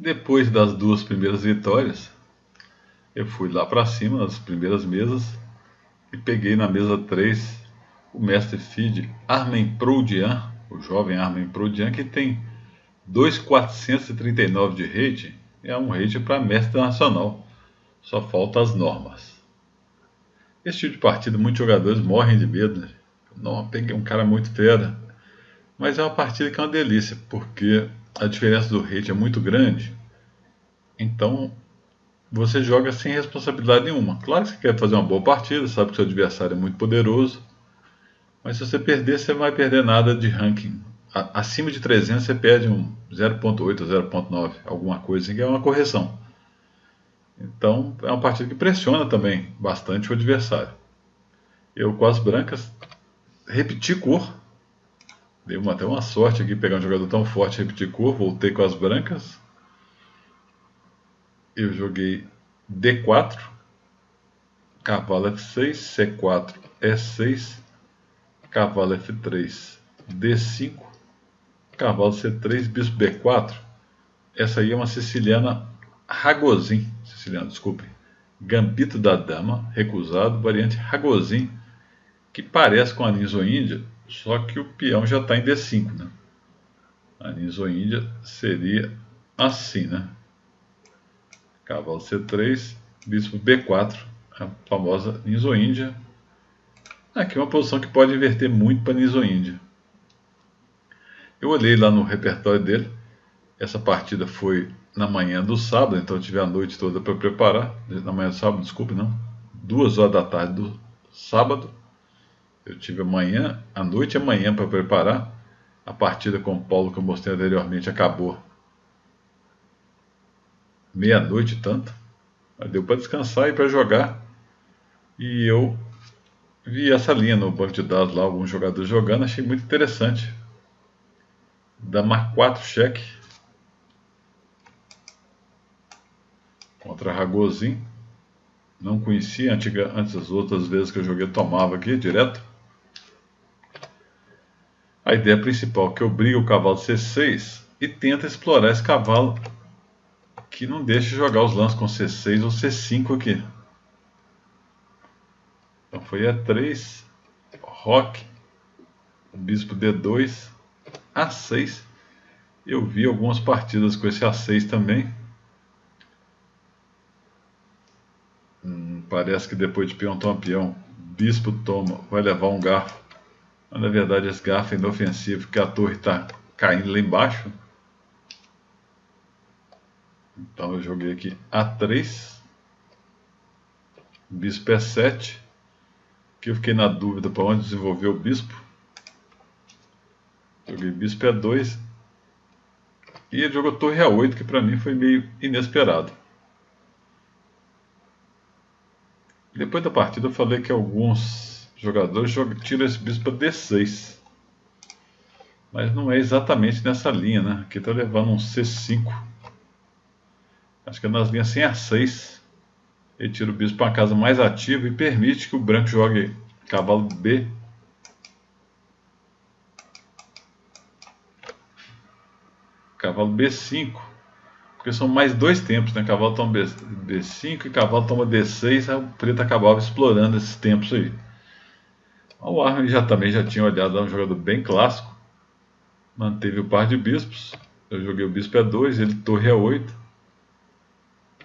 Depois das duas primeiras vitórias, eu fui lá para cima nas primeiras mesas e peguei na mesa 3 o mestre Feed Armen Proudian, o jovem Armen Proudian, que tem 2.439 de rate. É um rate para mestre nacional, só falta as normas. Esse tipo de partida muitos jogadores morrem de medo, né? Não, peguei um cara muito fera, mas é uma partida que é uma delícia, porque a diferença do rate é muito grande, então você joga sem responsabilidade nenhuma. Claro que você quer fazer uma boa partida, sabe que seu adversário é muito poderoso, mas se você perder, você não vai perder nada de ranking. Acima de 300 você perde um 0.8 ou 0.9, alguma coisa assim, que é uma correção. Então é uma partida que pressiona também bastante o adversário. Eu com as brancas repeti cor, dei até uma sorte aqui pegar um jogador tão forte, repeti cor, voltei com as brancas. Eu joguei D4, cavalo F6, C4, E6, cavalo F3, D5, cavalo C3, bispo B4. Essa aí é uma siciliana Ragozin, desculpe, gambito da dama, recusado, variante Ragozin, que parece com a Ninja, só que o peão já está em D5, né? A Ninja seria assim, né? Cavalo C3, bispo B4, a famosa Ninja. Aqui é uma posição que pode inverter muito para Ninja. Eu olhei lá no repertório dele. Essa partida foi na manhã do sábado, então eu tive a noite toda para preparar. Na manhã do sábado, desculpe, não. 2 horas da tarde do sábado. Eu tive a noite e a manhã para preparar. A partida com o Paulo que eu mostrei anteriormente acabou meia-noite tanto. Mas deu para descansar e para jogar. E eu vi essa linha no banco de dados lá, alguns jogadores jogando, achei muito interessante. Dama 4 cheque contra Ragozin. Não conhecia antes das outras vezes que eu joguei, eu tomava aqui direto. A ideia principal é que eu brigo o cavalo C6 e tenta explorar esse cavalo que não deixa jogar os lances com C6 ou C5 aqui. Então foi E3, roque, bispo D2, A6. Eu vi algumas partidas com esse A6 também. Parece que depois de peão toma peão, bispo toma, vai levar um garfo. Mas na verdade esse garfo é inofensivo, porque a torre está caindo lá embaixo. Então eu joguei aqui A3, bispo E7, que eu fiquei na dúvida para onde desenvolver o bispo. Joguei bispo E2 e ele jogou torre A8, que para mim foi meio inesperado. Depois da partida eu falei que alguns jogadores tiram esse bispo para D6. Mas não é exatamente nessa linha, né? Aqui está levando um C5. Acho que é nas linhas sem A6. Ele tira o bispo para uma casa mais ativa e permite que o branco jogue cavalo B. Cavalo B5. Porque são mais dois tempos, né? Cavalo toma B5 e cavalo toma D6. Aí o preto acabava explorando esses tempos aí. O Armin também já tinha olhado, é um jogador bem clássico. Manteve o par de bispos. Eu joguei o bispo E2, ele torre E8.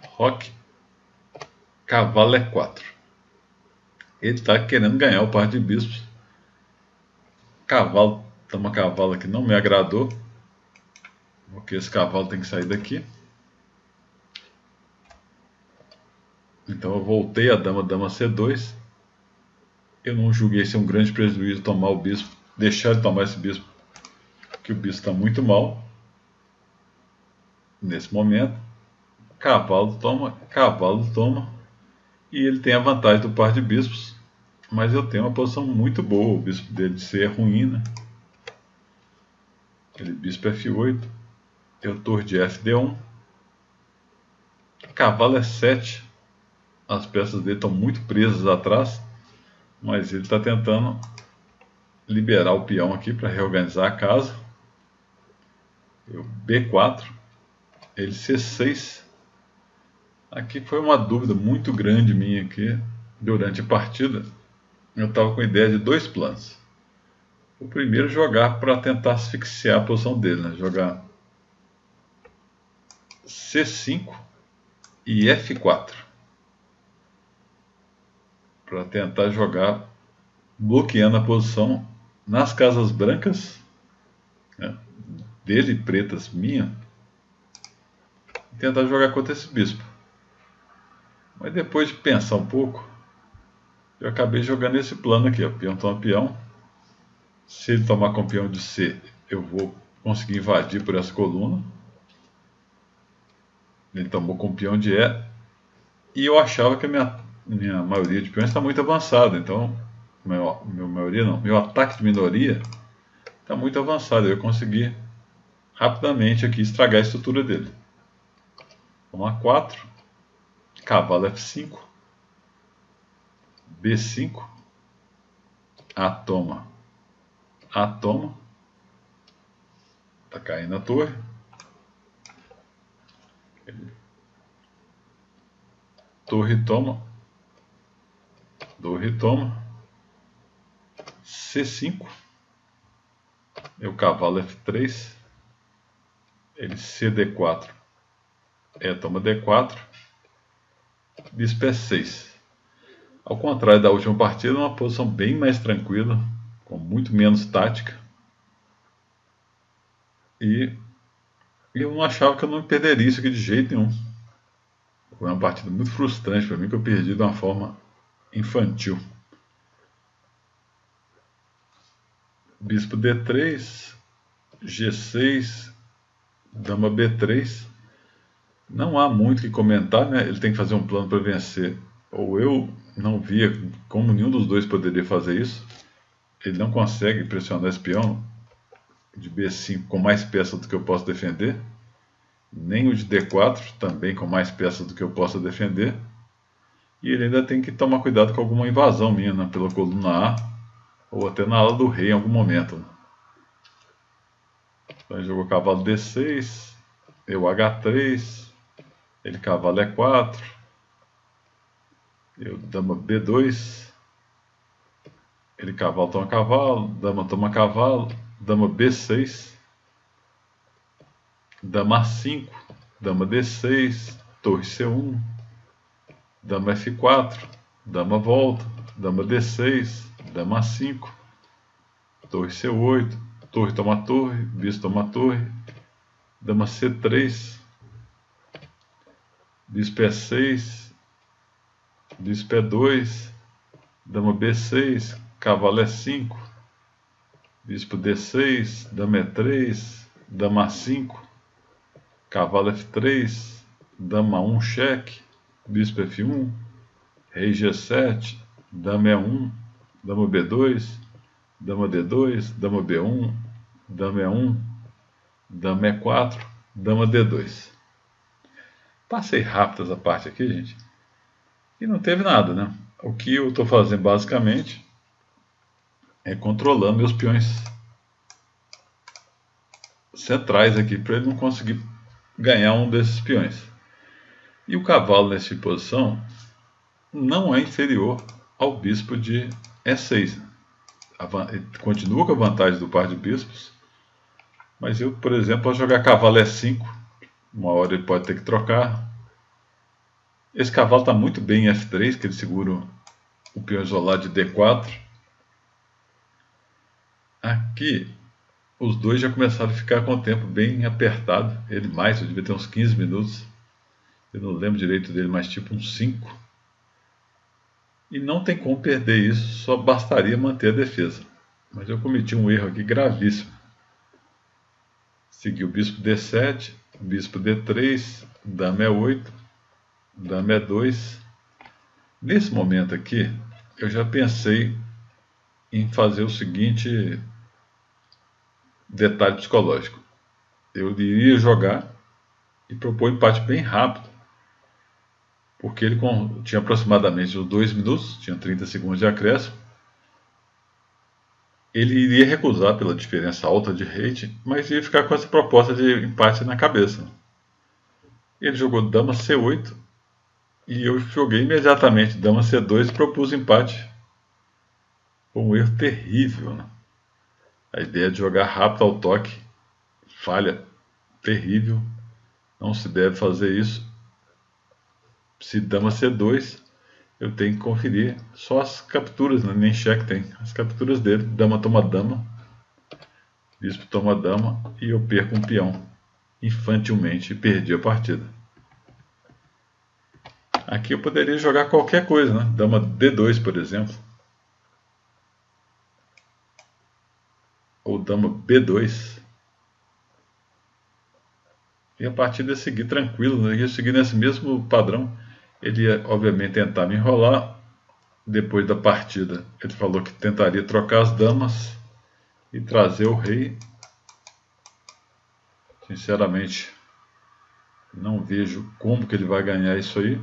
Roque. Cavalo E4. Ele está querendo ganhar o par de bispos. Cavalo, toma cavalo que não me agradou. Porque esse cavalo tem que sair daqui. Então eu voltei a dama C2. Eu não julguei ser um grande prejuízo tomar o bispo, deixar ele tomar esse bispo, que o bispo está muito mal. Nesse momento, cavalo toma, e ele tem a vantagem do par de bispos, mas eu tenho uma posição muito boa, o bispo dele ser ruim, né? Ele bispo F8, eu torre de FD1, cavalo E7, as peças dele estão muito presas atrás, mas ele está tentando liberar o peão aqui para reorganizar a casa. Eu B4, ele C6. Aqui foi uma dúvida muito grande minha aqui durante a partida. Eu estava com a ideia de dois planos. O primeiro, jogar para tentar asfixiar a posição dele, né? Jogar C5 e F4 para tentar jogar bloqueando a posição nas casas brancas, né, dele, pretas, minha, e tentar jogar contra esse bispo. Mas depois de pensar um pouco, eu acabei jogando esse plano aqui, ó, peão toma peão. Se ele tomar com peão de C, eu vou conseguir invadir por essa coluna. Ele tomou com peão de E, e eu achava que a minha maioria de peões está muito avançada, então meu ataque de minoria está muito avançado. Eu consegui rapidamente aqui estragar a estrutura dele. Vamos A4, cavalo F5, B5, A toma, tá caindo a torre, torre toma, C5, eu cavalo F3, ele CD4, toma D4, bispo E6. Ao contrário da última partida, uma posição bem mais tranquila, com muito menos tática. E eu não achava que eu não perderia isso aqui de jeito nenhum. Foi uma partida muito frustrante para mim, que eu perdi de uma forma infantil. Bispo D3, G6, dama B3. Não há muito o que comentar, né? Ele tem que fazer um plano para vencer. Ou eu não via como nenhum dos dois poderia fazer isso. Ele não consegue pressionar esse peão de B5 com mais peças do que eu posso defender. Nem o de D4, também com mais peças do que eu possa defender. E ele ainda tem que tomar cuidado com alguma invasão minha, né, pela coluna A, ou até na ala do rei em algum momento. Então ele jogou cavalo D6, eu H3, ele cavalo E4, eu dama B2, ele cavalo toma cavalo, dama B6, dama A5, dama D6, torre C1, dama F4, dama volta, dama D6, dama A5, torre C8, torre toma torre, bispo toma torre, dama C3, bispo E6, bispo E2, dama B6, cavalo E5, bispo D6, dama E3, dama A5, cavalo F3, dama 1 cheque, bispo F1, rei G7, dama E1, dama B2, dama D2, dama B1, dama E1, dama E4, dama D2. Passei rápido essa parte aqui, gente, e não teve nada, né? O que eu estou fazendo basicamente é controlando meus peões centrais aqui, para ele não conseguir ganhar um desses peões. E o cavalo nessa posição não é inferior ao bispo de E6. Ele continua com a vantagem do par de bispos, mas eu, por exemplo, ao jogar cavalo E5, uma hora ele pode ter que trocar. Esse cavalo está muito bem em F3, que ele segura o peão isolado de D4. Aqui, os dois já começaram a ficar com o tempo bem apertado. Ele mais, eu devia ter uns 15 minutos. Eu não lembro direito dele, mas tipo uns 5. E não tem como perder isso, só bastaria manter a defesa. Mas eu cometi um erro aqui gravíssimo. Segui o bispo D7, bispo D3, dama E8, dama E2. Nesse momento aqui, eu já pensei em fazer o seguinte detalhe psicológico. Eu iria jogar e propor um empate bem rápido, porque ele tinha aproximadamente uns 2 minutos, tinha 30 segundos de acréscimo. Ele iria recusar pela diferença alta de rate, mas ia ficar com essa proposta de empate na cabeça. Ele jogou dama C8 e eu joguei imediatamente dama C2 e propus empate. Foi um erro terrível, né? A ideia de jogar rápido ao toque, falha terrível, não se deve fazer isso. Se dama C2, eu tenho que conferir só as capturas, né? Nem cheque tem, as capturas dele, dama toma dama, bispo toma dama e eu perco um peão infantilmente e perdi a partida. Aqui eu poderia jogar qualquer coisa, né? Dama D2, por exemplo. Ou dama B2. E a partida ia seguir tranquilo, né? Ia seguir nesse mesmo padrão. Ele ia, obviamente, tentar me enrolar. Depois da partida, ele falou que tentaria trocar as damas e trazer o rei. Sinceramente, não vejo como que ele vai ganhar isso aí.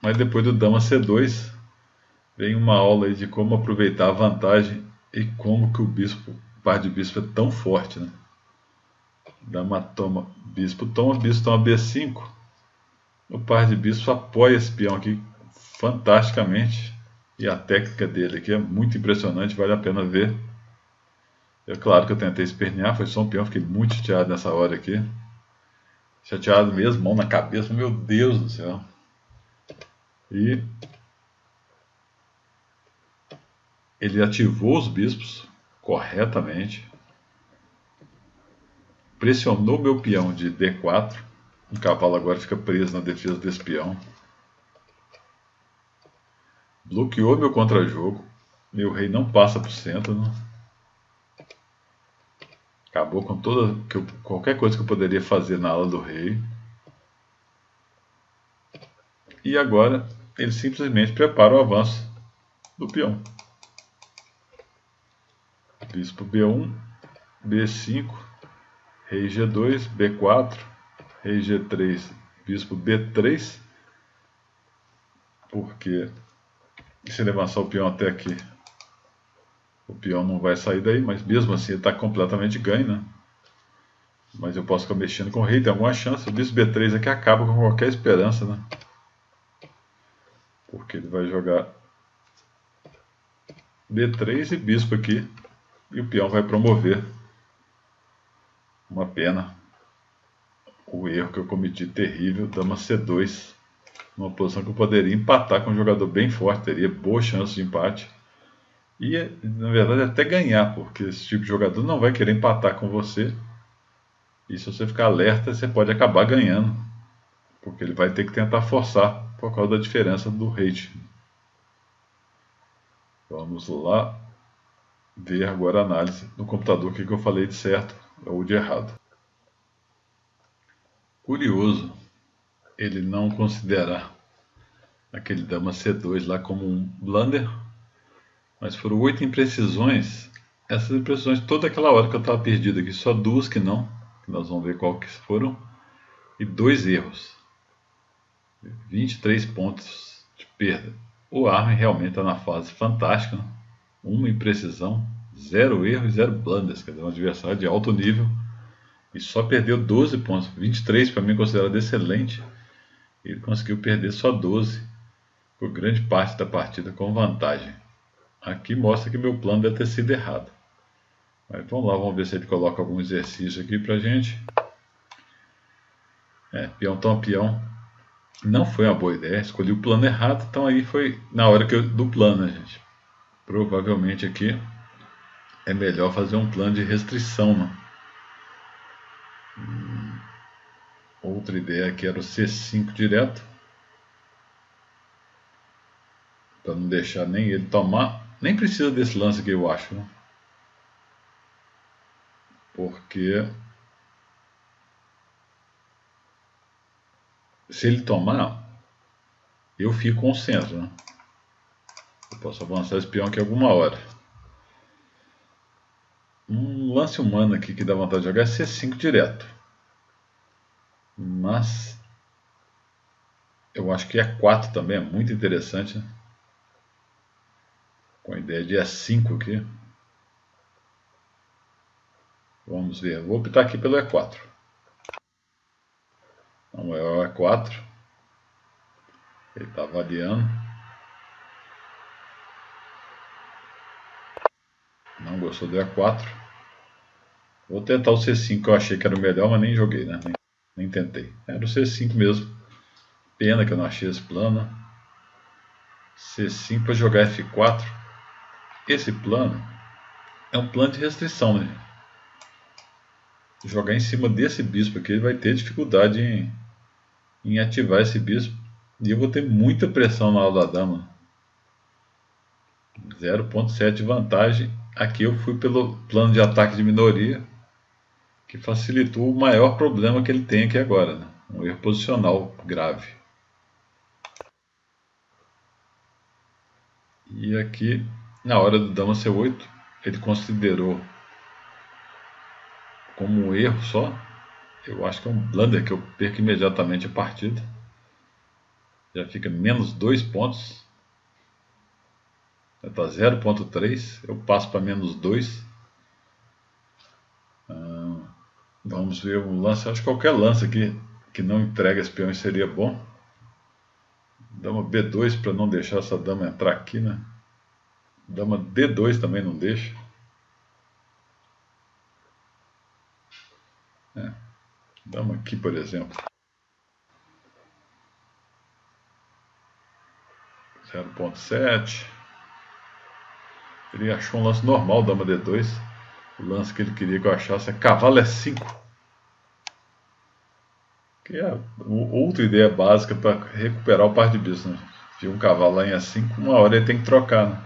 Mas depois do dama C2, vem uma aula aí de como aproveitar a vantagem e como que o par de bispo é tão forte, né? Dama toma, bispo toma B5. O par de bispo apoia esse peão aqui fantasticamente. E a técnica dele aqui é muito impressionante, vale a pena ver. É claro que eu tentei espernear, foi só um peão, fiquei muito chateado nessa hora aqui. Chateado mesmo, mão na cabeça, meu Deus do céu. E ele ativou os bispos corretamente. Pressionou meu peão de D4. O cavalo agora fica preso na defesa desse peão. Bloqueou meu contra-jogo. Meu rei não passa para o centro. Né? Acabou com qualquer coisa que eu poderia fazer na ala do rei. E agora ele simplesmente prepara o avanço do peão. Bispo B1, B5, rei G2, B4, rei G3, bispo B3. Porque se ele avançar o peão até aqui, o peão não vai sair daí, mas mesmo assim ele está completamente ganho, né? Mas eu posso ficar mexendo com o rei, tem alguma chance. O bispo B3 aqui acaba com qualquer esperança, né? Porque ele vai jogar B3 e bispo aqui. E o peão vai promover. Uma pena. O erro que eu cometi terrível, dama C2. Numa posição que eu poderia empatar com um jogador bem forte, teria boa chance de empate. E, na verdade, até ganhar, porque esse tipo de jogador não vai querer empatar com você. E se você ficar alerta, você pode acabar ganhando. Porque ele vai ter que tentar forçar por causa da diferença do rate. Vamos lá ver agora a análise no computador o que eu falei de certo ou de errado. Curioso ele não considerar aquele dama C2 lá como um blunder, mas foram 8 imprecisões. Essas imprecisões, toda aquela hora que eu estava perdido aqui, só duas que não, que nós vamos ver qual que foram, e 2 erros. 23 pontos de perda. O Armin realmente está na fase fantástica, né? Uma imprecisão, 0 erro e 0 blunders, quer dizer, um adversário de alto nível e só perdeu 12 pontos. 23 para mim é considerado excelente. Ele conseguiu perder só 12 por grande parte da partida com vantagem. Aqui mostra que meu plano deve ter sido errado. Mas vamos lá, vamos ver se ele coloca algum exercício aqui pra gente. Peão toma peão. Não foi uma boa ideia, escolhi o plano errado, então aí foi na hora do plano, né, gente? Provavelmente aqui é melhor fazer um plano de restrição, né? Outra ideia aqui era o C5 direto. Para não deixar nem ele tomar. Nem precisa desse lance aqui, eu acho. Né? Porque se ele tomar, eu fico com o centro. Né? Eu posso avançar esse peão aqui alguma hora. Um lance humano aqui que dá vontade de jogar é C5 direto. Mas eu acho que E4 também é muito interessante. Né? Com a ideia de E5 aqui. Vamos ver. Vou optar aqui pelo E4. A4. Ele está avaliando. Não gostou do E4. Vou tentar o C5, que eu achei que era o melhor, mas nem joguei, né? Nem tentei. Era o C5 mesmo. Pena que eu não achei esse plano. C5 para jogar F4. Esse plano é um plano de restrição, né? Jogar em cima desse bispo aqui, ele vai ter dificuldade em ativar esse bispo. E eu vou ter muita pressão na ala da dama. 0.7 de vantagem. Aqui eu fui pelo plano de ataque de minoria, que facilitou o maior problema que ele tem aqui agora, né? Um erro posicional grave. E aqui, na hora do dama C8, ele considerou como um erro só. Eu acho que é um blunder que eu perco imediatamente a partida. Já fica menos 2 pontos. Já está 0.3. Eu passo para menos 2. Vamos ver um lance. Acho que qualquer lance aqui que não entrega esse peão seria bom. Dama B2 para não deixar essa dama entrar aqui, né? Dama D2 também não deixa. Dama aqui, por exemplo. 0.7. Ele achou um lance normal, dama D2. O lance que ele queria que eu achasse é cavalo E5. Que é outra ideia básica para recuperar o par de bis, né? Se um cavalo lá em E5, uma hora ele tem que trocar, né?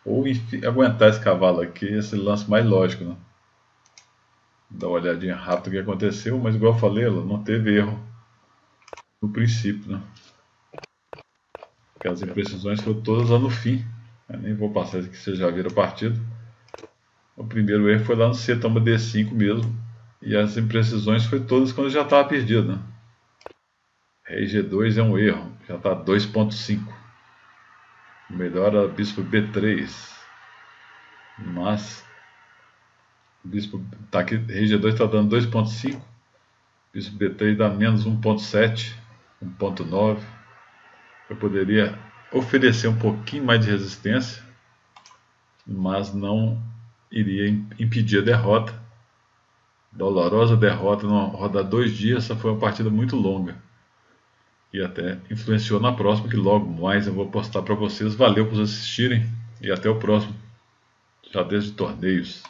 Ou aguentar esse cavalo aqui, esse lance mais lógico, né? Dá uma olhadinha rápida o que aconteceu, mas igual eu falei, ela não teve erro no princípio, né? Porque as imprecisões foram todas lá no fim. Eu nem vou passar isso que vocês já viram a partida. O primeiro erro foi lá no C, toma D5 mesmo. E as imprecisões foi todas quando já estava perdido, né? Rei G2 é um erro, já está 2.5. Melhora bispo B3. Mas o bispo tá aqui, Rei G2 está dando 2.5. Bispo B3 dá menos 1.7, 1.9. Eu poderia oferecer um pouquinho mais de resistência, mas não iria impedir a derrota. Dolorosa derrota numa rodada 2 dias. Essa foi uma partida muito longa e até influenciou na próxima, que logo mais eu vou postar para vocês. Valeu por assistirem e até o próximo, já desde torneios.